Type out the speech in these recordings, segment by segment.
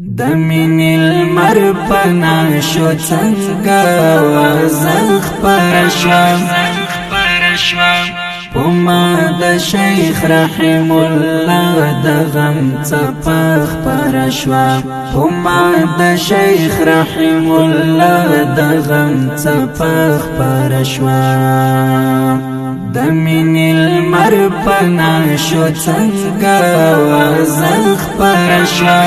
د مینې لمر پنا شو څنګه وازخ پر شوا پما د شیخ رحم الله د غم څپخ پر شوا پما د شیخ رحم الله د غم څپخ پر شوا د مینې لمر پنا شو څنګه وازخ پر شوا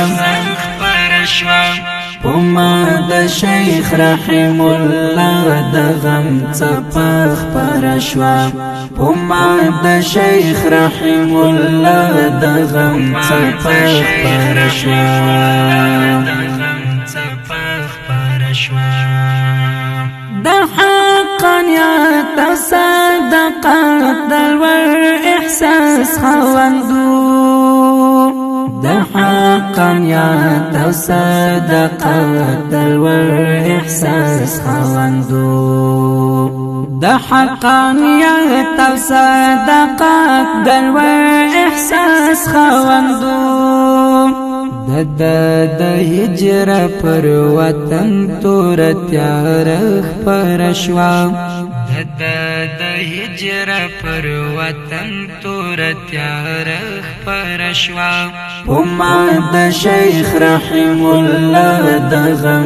پما د شیخ رحم الله د غم څپخ پر شوا پما د شیخ رحم الله د غم څپخ پر شوا د حقانیت صدقات دلور احساس خوندو د حقانیت صدقات دلور احساس خوندو د حقانیت صدقات دلور احساس خوندو د هجر پر وطن تور تیارخ پر شوا د هجر پر وطن تور تیارخ پر شوا پما د شیخ رحم الله د غم